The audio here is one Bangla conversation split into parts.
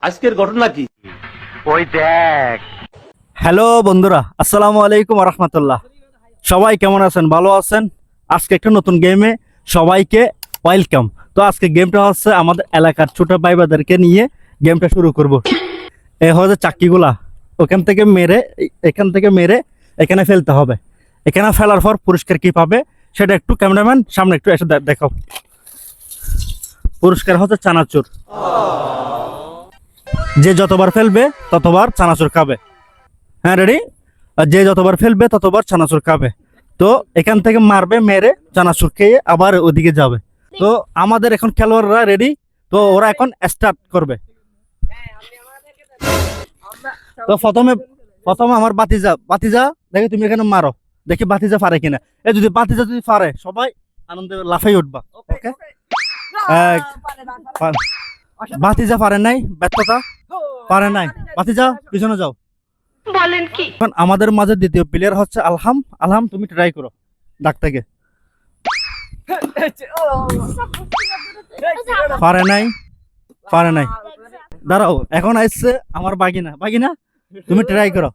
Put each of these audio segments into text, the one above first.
আজকের ঘটনা কি? ওই দেখ। হ্যালো বন্ধুরা, আসসালামু আলাইকুম রহমতুল্লাহ। সবাই কেমন আছেন? ভালো আছেন? আজকে একটা নতুন গেমে সবাইকে ওয়েলকাম। তো আজকে গেমটা হচ্ছে আমাদের এলাকার ছোট ভাই বাদেরকে নিয়ে গেমটা শুরু করব। এই হচ্ছে চাক্কিগুলা ওখান থেকে মেরে এখানে ফেলতে হবে। এখানে ফেলার পর পুরস্কার কি পাবে সেটা একটু ক্যামেরাম্যান সামনে একটু এসে দেখাও। পুরস্কার হচ্ছে চানাচুর। যে যতবার ফেলবে ততবার চানাচুর খাবে। হ্যাঁ, রেডি? আর যে যতবার ফেলবে ততবার চানাচুর খাবে। তো এখান থেকে মারবে, মেরে চানাচুর খেয়ে আবার ওদিকে যাবে। তো আমাদের এখন খেলোয়াড়রা রেডি, তো ওরা এখন স্টার্ট করবে। তো প্রথমে আমার বাতিজা দেখি তুমি এখানে মারো, দেখি বাতিজা পারে কিনা। যদি বাতিজা পারে সবাই আনন্দে লাফাই উঠবা। ওকে, বাতিজা পারে নাই, ব্যর্থতা পারে নাই। বাতিজা পিছনে যাও। বলেন কি? এখন আমাদের মাঝে দ্বিতীয় প্লেয়ার হচ্ছে আলহাম, তুমি ট্রাই করো ডাক থেকে। পারে নাই। দাঁড়াও, এখন আসছে আমার বাগিনা তুমি ট্রাই করো।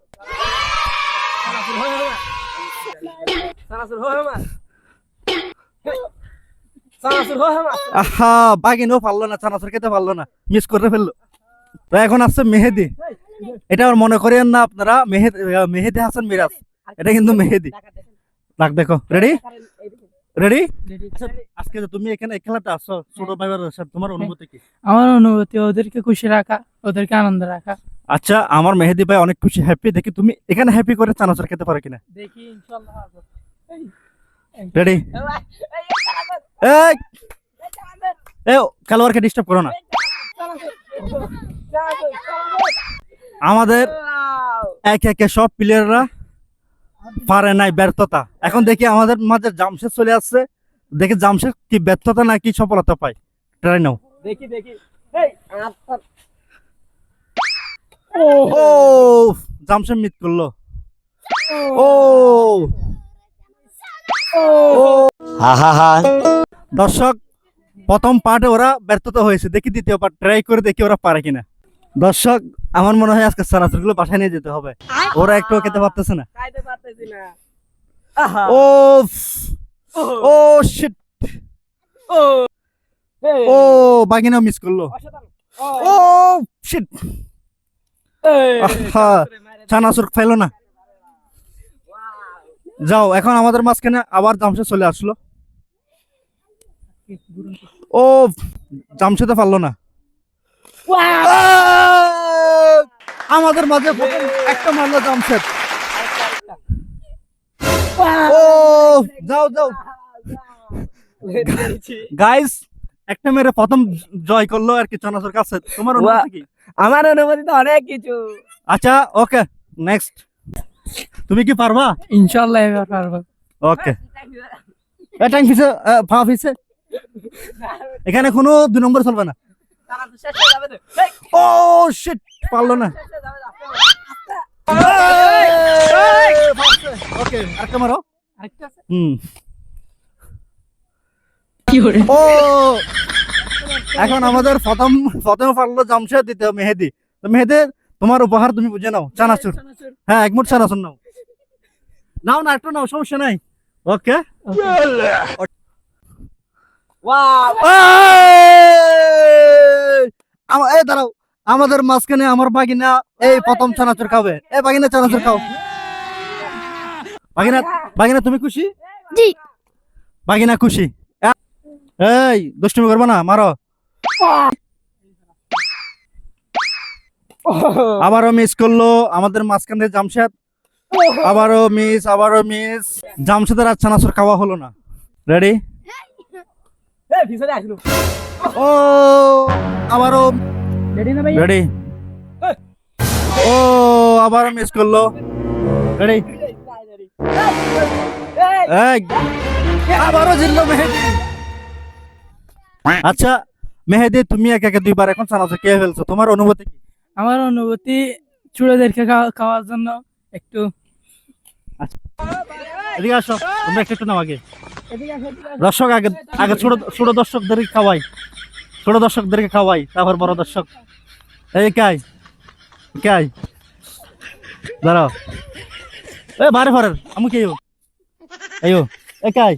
আহা, বাগিনাও পারলো না, চানাচুর খেতে পারলো না, মিস করে ফেললো। তো এখন আসছে মেহেদি। এটা আর মনে করেন না আপনারা মেহেদি হাসান মিরাজ, এটা কিন্তু মেহেদি। ডাক দেখো। রেডি? আজকে যে তুমি এখানে এই খেলাটা আসছো ছোট ভাইয়ের সাথে, তোমার অনুভূতি কি? আমার অনুভূতি ওদেরকে খুশি রাখা, ওদেরকে আনন্দ রাখা। আচ্ছা, আমার মেহেদি ভাই অনেক খুশি, হ্যাপি। দেখি তুমি এখানে হ্যাপি করে চানাচুর খেতে পারো কিনা। দেখি ইনশাআল্লাহ। রেডি? খেলোয়াড়কে ডিস্টার্ব করো না। আমাদের একে সব প্লেয়াররা পারে নাই, ব্যর্থতা। এখন দেখি আমাদের মাঝে জামশেদ চলে আসছে, দেখি জামশেদ কি ব্যর্থতা নাকি সফলতা পায়। ট্রাই নাও। দেখি ও জামশেদ মিট করলো। ও দর্শক, প্রথম পার্টে ওরা ব্যর্থতা হয়েছে, দেখি দ্বিতীয় পার্ট ট্রাই করে দেখি ওরা পারে কিনা। দর্শক, আমার মনে হয় আজকে চানাচুর গুলো বাসায় নিয়ে যেতে হবে, ওরা একটু খেতে পারতেছে না। ও ও শিট, ও বাগিনাও মিস করলো। ও শিট, চানাচুর খাইলো না। যাও, এখন আমাদের মাঝখানে আবার জামশেদ চলে আসলো। ও জামশেদে পারলো না। আমাদের মাঝে একটা মারলো জামশেদ। ও যাও গাইস, একটা মেরে প্রথম জয় করলো আর কি চানাচুর কাছে। তোমার অনুভূতি কি? আমার অনুভূতি তো অনেক কিছু। আচ্ছা, ওকে, নেক্সট। তুমি কি পারবা? ইনশাআল্লাহ এবার পারবো। ওকে, এটা কিসে ফাফিসে এখানে কোনো 2 নম্বর চলবে না। ও শিট, পারলো না। ওকে, আরেকটা মারো। ও এখন আমাদের প্রথম পারলো জামশেদ, দ্বিতীয় মেহেদি। তো মেহেদি, তোমার উপহার তুমি বুঝে নাও, চানাচুর। হ্যাঁ, এক মুঠ চানাচুর নাও না, একটু নাও, সমস্যা নাই। ওকে, এই দাঁড়াও, আমাদের মাঝখানে আমার বাগিনা এই প্রথম চানাচুর খাবে। এই বাগিনা চানাচুর খাও। বাগিনা তুমি খুশি? জি। বাগিনা খুশি? এই দুষ্টুমি করবো না, মারো। আবারও মিস করলো আমাদের মাঝখানে জামশেদ। আবারও মিস। জামশেদের আর চানাচুর খাওয়া হলো না। রেডি? ও আবারও রেডি। ও আবারও মিস করলো। রেডি? আবারও জিতলো মেহেদি। আচ্ছা মেহেদি, তুমি একে 2বার এখন চানাচুর খেয়ে ফেলছো, তোমার অনুভূতি কি? আমার অনুভূতি ছোটদেরকে খাওয়ার জন্য একটু। এদিকে আসো, তোমরা একটু নাও আগে। দর্শক আগে ছোট দর্শকদেরকে খাওয়াই, তারপর বড় দর্শক। এই কাই কাই দাঁড়াও এ বারে ফারের আমি কে আইও এ কাই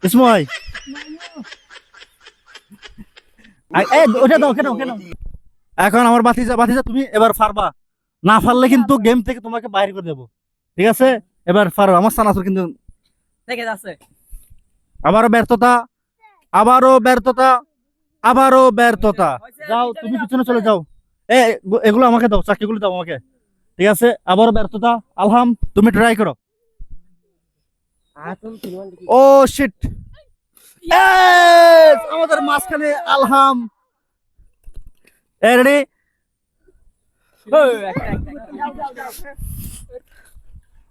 ইসময় এ ওটা দাও কেন কেন এখন আমার বাতিজা বাতিজা তুমি এবার পারবা না পারলে কিন্তু গেম থেকে তোমাকে বাইরে করে দেবো ঠিক আছে এবার পারো আমার সানাসুর কিন্তু দেখে যাচ্ছে আবারও ব্যর্থতা আবারও ব্যর্থতা আবারও ব্যর্থতা যাও তুমি পিছনে চলে যাও এগুলো আমাকে দাও চাকরিগুলো দাও আমাকে ঠিক আছে আবারও ব্যর্থতা আলহাম তুমি ট্রাই করো ও শিট আমাদের মাঝখানে আলহাম রেডি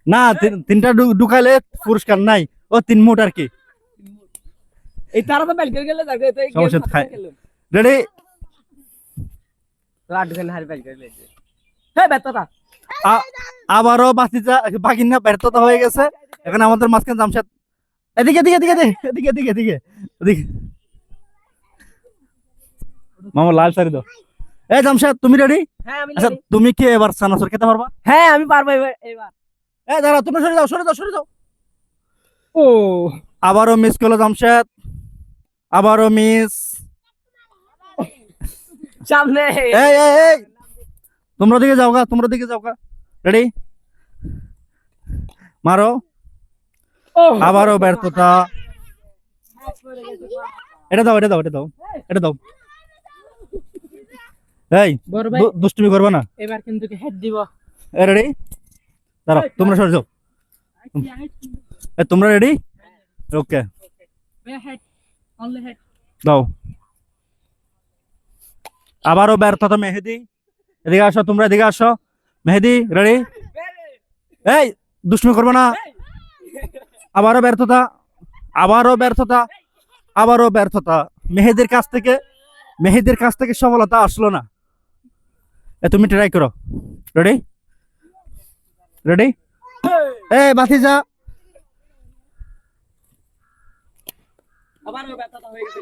না তিনটা ঢুকাইলে পুরস্কার নাই ও 3 মুট আর কি এই তারা তো বেল করে গেলে যাবে তো এই সমস্যা খায় রেডি রাত গেলে হার বেল করে লেছে এই ব্যর্থতা আবারও বাকিনা ব্যর্থতা হয়ে গেছে এখন আমাদের মাঝখানে জামশেদ এদিকে এদিকে এদিকে এদিকে এদিকে এদিকে এদিকে মামা লাল শাড়ি দাও এই জামশেদ তুমি রেডি হ্যাঁ আমি আচ্ছা তুমি কি এবার সানাসুর খেতে পারবা হ্যাঁ আমি পারবো এবার এই দাঁড়াও তুমি সরে যাও ও আবারও মিস করলো জামশেদ আবারও মিস সামনে এই এই এই তোমরা দিকে যাও গা রেডি মারো ও আবারও ব্যর্থতা এটা দাও এই বড় ভাই দুষ্টুমি করবে না এবার কিন্তু হেড দিব রেডি দাঁড়াও তোমরা সরে যাও তোমরা ready okay head only head দাও আবারও ব্যর্থতা মেহেদি এদিকে আসো তোমরা এদিকে আসো মেহেদি রেডি এই দুষ্টুমি করবে না আবারও ব্যর্থতা মেহেদির কাছ থেকে সফলতা আসলো না তুমি ট্রাই করো রেডি এই বাতিজা আবারও ব্যর্থতা হয়ে গেছে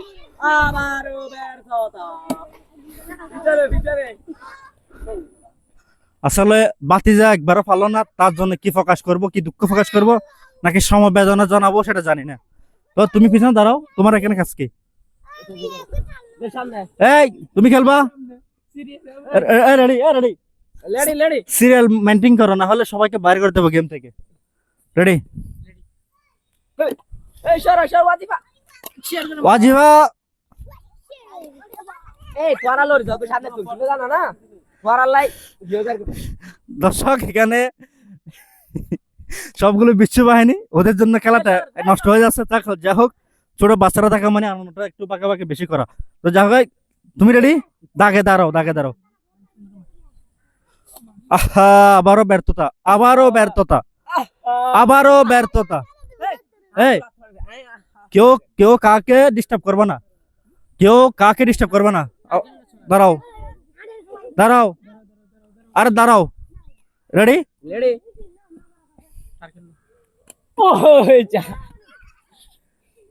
ভিতরে আসলে বাতিজা একবারও পারলো না তার জন্য কি প্রকাশ করব কি দুঃখ প্রকাশ করব নাকি সমবেদনা জানাবো সেটা জানি না তো তুমি পিছনে দাঁড়াও তোমার এখানে কাজ কি এই তুমি খেলবা রেডি সিরিয়াল মেইনটেইন করো না হলে সবাইকে বাইরে করে দেবো গেম থেকে রেডি ওয়াজিবা দর্শক এখানে সবগুলো বিশ্ব বাহিনী ওদের জন্য খেলাটা নষ্ট হয়ে যাচ্ছে যা হোক ছোট বাচ্চারা থাকা মানে আনন্দটা একটু পাকাপাকি বেশি করা তো যা হোক তুমি রেডি দাগে দাঁড়াও আহা আবারও ব্যর্থতা এই কেউ কাকে ডিস্টার্ব করবে না দাঁড়াও আরে দাঁড়াও রেডি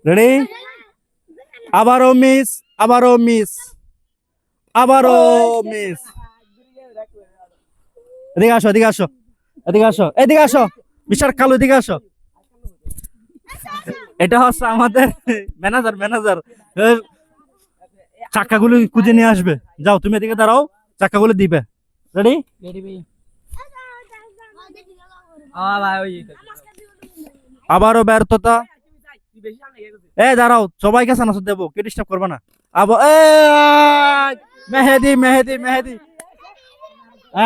রেডি আবারও মিস এদিকে আসো বিশাল কালো এদিকে আসো এটা হচ্ছে আমাদের ম্যানেজার চাকাগুলো খুঁজে নিয়ে আসবে যাও তুমি এদিকে দাঁড়াও চাকাগুলো দিবে রেডি আবারও ব্যর্থতা দাঁড়াও সবাইকে সানাসুর দেবো কে ডিস্টার্ব করবে না মেহেদি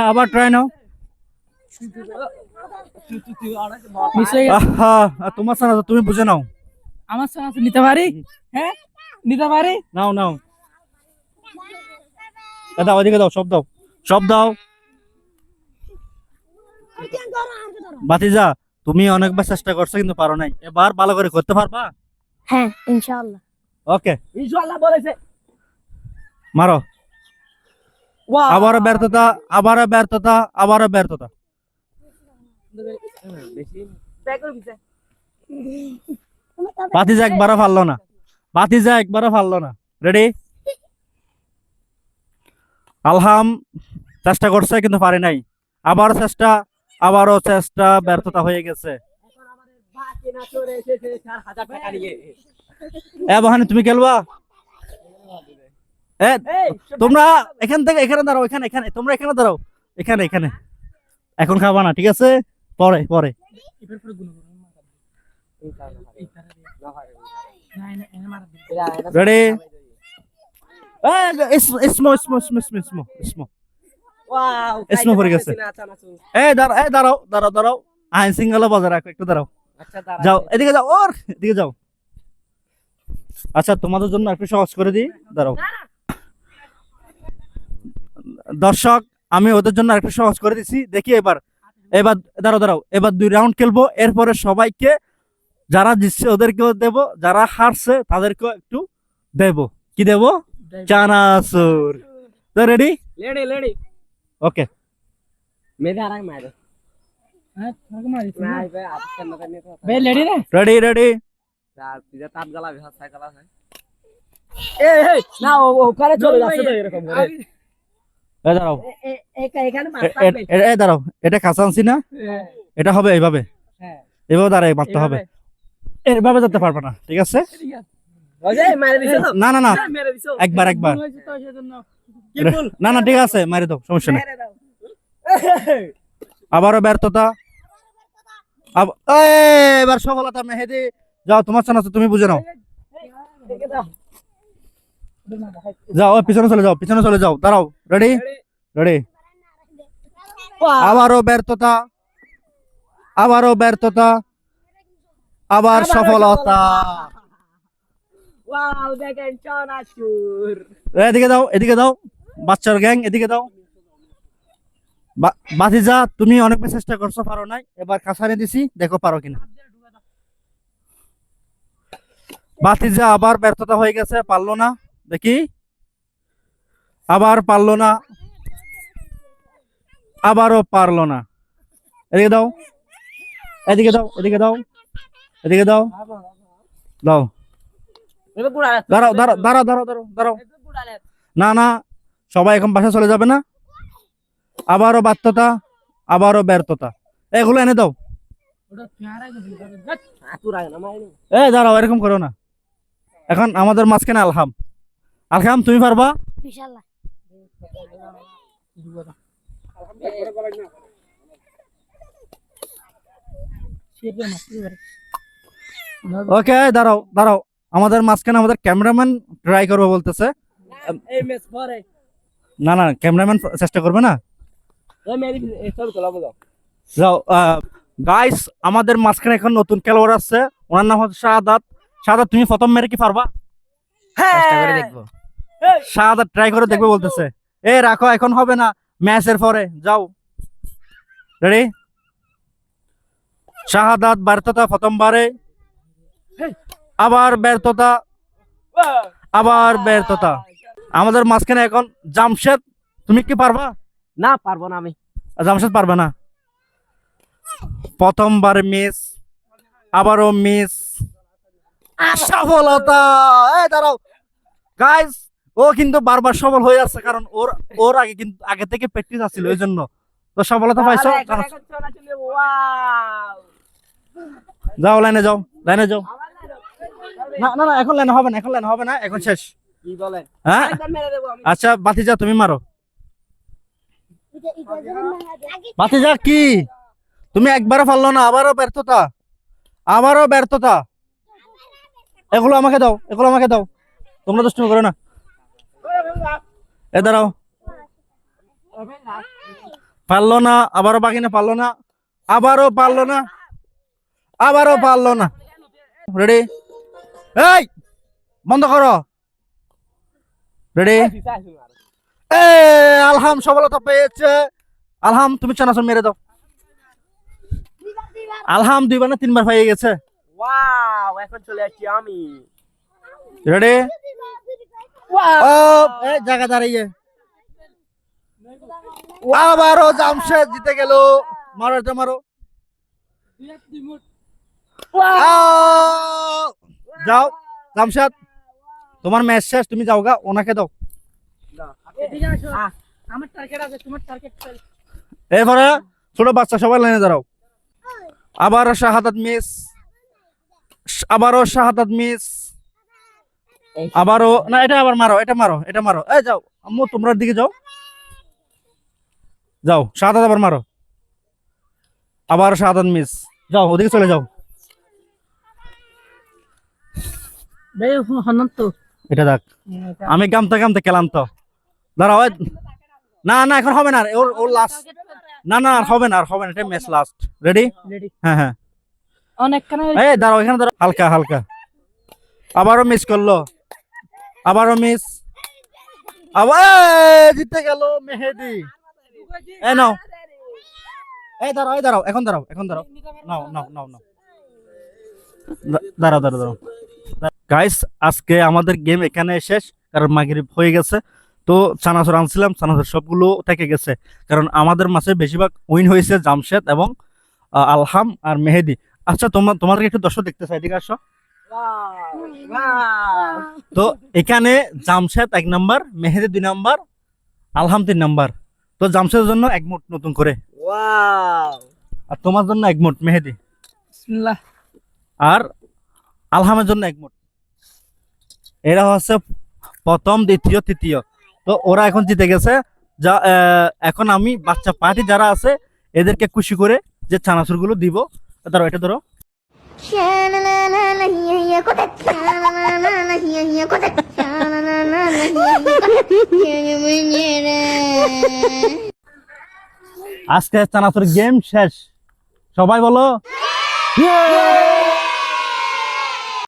আবার ট্রাই নাও তোমার সানাসুর তুমি বুঝে নাও আমার সানাসুর নিতে পারি হ্যাঁ নিতে পারি নাও দাও ওইদিকে দাও সব দাও বাতিজা তুমি অনেকবার চেষ্টা করছো কিন্তু পারো নাই এবার ভালো করে করতে পারবা হ্যাঁ ইনশাআল্লাহ ওকে ইনশাআল্লাহ বলেছে মারো আবারও ব্যর্থতা বাতিজা একবারও পারলো না রেডি আলহাম চেষ্টা করছে কিন্তু পারে নাই, আবারও চেষ্টা ব্যর্থতা হয়ে গেছে। বাহানি তুমি খেলবা? তোমরা এখান থেকে এখানে দাঁড়াও, এখানে তোমরা এখানে দাঁড়াও, এখানে এখন খাবা না, ঠিক আছে? পরে পরে রেডি? ইসমো পড়ে গেছে। দাঁড়াও আইন সিঙ্গেলা বাজার রাখো, একটু দাঁড়াও। যাও এদিকে যাও, এদিকে যাও। আচ্ছা তোমাদের জন্য একটু সহজ করে দিই, দাঁড়াও। দর্শক আমি ওদের জন্য একটু সহজ করে দিছি, দেখি এবার দাঁড়াও, এবার 2 রাউন্ড খেলবো, এরপরে সবাইকে যারা জিতছে ওদেরকেও দেব, যারা হারছে তাদেরকেও একটু দেব। কি দেব? চানাচুর। তো রেডি? ওকে। রেডি? দাঁড়াও, এটা কাঁচা আনছি না, এটা হবে এইভাবে দাঁড়ায় মারতে হবে, এভাবে যেতে পারবে না, ঠিক আছে? না একবার না ঠিক আছে, মারি দাও, সমস্যা নেই। আবারও ব্যর্থতা, এবার সফলতা। মেহেদি যাও, তোমার চানাচুর তুমি বুঝে নাও। যাও পিছনে চলে যাও, দাঁড়াও। রেডি? আবারও ব্যর্থতা, আবার সফলতা। এদিকে দাও বাচ্চার গ্যাং, এদিকে দাও। বাতিজা তুমি অনেক চেষ্টা করছো, পারো নাই, এবার কাছারে দিছি, দেখো পারো কিনা। বাতিজা আবার ব্যর্থতা হয়ে গেছে, পারলো না, দেখি। আবার পারলো না, আবারও পারলো না। এদিকে দাও, দাও। দাঁড়াও। না সবাই এখন বাসা চলে যাবে না? আবারও ব্যর্থতা, এগুলো এনে দাও। দাঁড়াও, এরকম করো না। এখন আমাদের মাঝখানে আলহাম তুমি পারবা? ইনশাআল্লাহ। ওকে, দাঁড়াও আমাদের মাঝখানে আমাদের ক্যামেরাম্যান ট্রাই করবে বলতেছে। না ক্যামেরাম্যান চেষ্টা করবে না। যাও গাইস, আমাদের মাঝখানে এখন নতুন খেলোয়াড় আছে, ওনার নাম হচ্ছে শাহাদাত। তুমি প্রথম মেরে কি পারবা? শাহাদাত ট্রাই করে দেখবে বলতেছে। রাখো, এখন হবে না, ম্যাচের পরে যাও। রেডি? শাহাদাত ব্যর্থতা, প্রথমবারে আবার ব্যর্থতা, আমাদের মাঝখানে এখন জামশেদ। তুমি কি পারবা? না, পারবো না আমি। জামশেদ পারবে না, প্রথমবার মিস, আবারও মিস, সফলতা। দাঁড়াও গাইস, ও কিন্তু বারবার সফল হয়ে যাচ্ছে, কারণ ওর আগে থেকে প্র্যাকটিস আছিল, ওই জন্য তো সফলতা পাইছো। যাও লাইনে যাও। না এখন লাইনে হবে না, এখন শেষ। হ্যাঁ আচ্ছা বাতিজা তুমি মারো। বাতিজা কি তুমি একবারও পারলো না, আবারও ব্যর্থতা। এগুলো আমাকে দাও, তোমরা দুষ্টুমি করো না। দাঁড়াও, পারলো না, আবারও বাকি না, পারলো না, আবারও পারলো না। রেডি? বন্ধ করো। রেডি? আলহাম সফলতা পেয়েছে। আলহাম তুমি চানাচুর মেরে দাও। আলহাম 2বার না 3বার পেয়ে গেছে। এখন চলে আসছি আমি। রেডি? জায়গা দাঁড়িয়ে আবারও জামশেদ জিতে গেল। মারো। যাও জামশেদ, তোমার ম্যাচ শেষ, তুমি যাও গা, ওনাকে দাও। আমার টার্গেট আছে, তোমার টার্গেট এবারে ছোট বাচ্চা সবাই লাইনে দাঁড়াও। আবারও শাহাদাত মিস, আবারও শাহাদাত মিস, আবারও না, এটা আবার মারো, এটা মারো, এটা মারো। এই যাও আম্মু, তোমরা দিকে যাও, যাও শাহাদাত আবার মারো। আবার শাহাদাত মিস, যাও ওদিকে চলে যাও। বে হনন তো এটা দেখ, আমি গামতে গামতে খেলাম তো। দাঁড়াও, না না এখন হবে না, ওর ওর লাস্ট, না না আর হবে না, আর হবে না, এটা ম্যাচ লাস্ট। রেডি? রেডি। হ্যাঁ হ্যাঁ। অনেক কানে এই দাঁড়াও, এখানে দাঁড়াও, হালকা হালকা। আবারও মিস করলো, আবারও মিস, আবার জিতে গেল মেহেদি। এই নাও, এই দাঁড়াও, এই দাঁড়াও, এখন দাঁড়াও, এখন দাঁড়াও, নাও নাও নাও নাও, দাঁড়াও দাঁড়াও দাঁড়াও। গাইস, আজকে আমাদের গেম এখানে শেষ, কারণ মাগরিব হয়ে গেছে। তো চানাচুর আনছিলাম, চানাচুর সবগুলো থেকে গেছে, কারণ আমাদের মাঝে বেশিরভাগ উইন হয়েছে জামশেদ এবং আলহাম আর মেহেদি। আচ্ছা, তোমাদের একটু দর্শক দেখতে চাই, এদিকে আসো। তো এখানে জামশেদ 1 নাম্বার, মেহেদি 2 নাম্বার, আলহাম 3 নাম্বার। তো জামশেদের জন্য 1 মুঠ নতুন করে, ওয়াও আর তোমার জন্য 1 মুঠ মেহেদি, বিসমিল্লাহ। আর আলহামের জন্য 1 মুঠ। এরা হচ্ছে প্রথম, দ্বিতীয়, তৃতীয়। তো ওরা এখন জিতে গেছে। যা এখন আমি বাচ্চা পার্টি যারা আছে এদেরকে খুশি করে যে চানাচুর গুলো দিব। ধরো, এটা ধরো। আজকে চানাচুর গেম শেষ, সবাই বলো।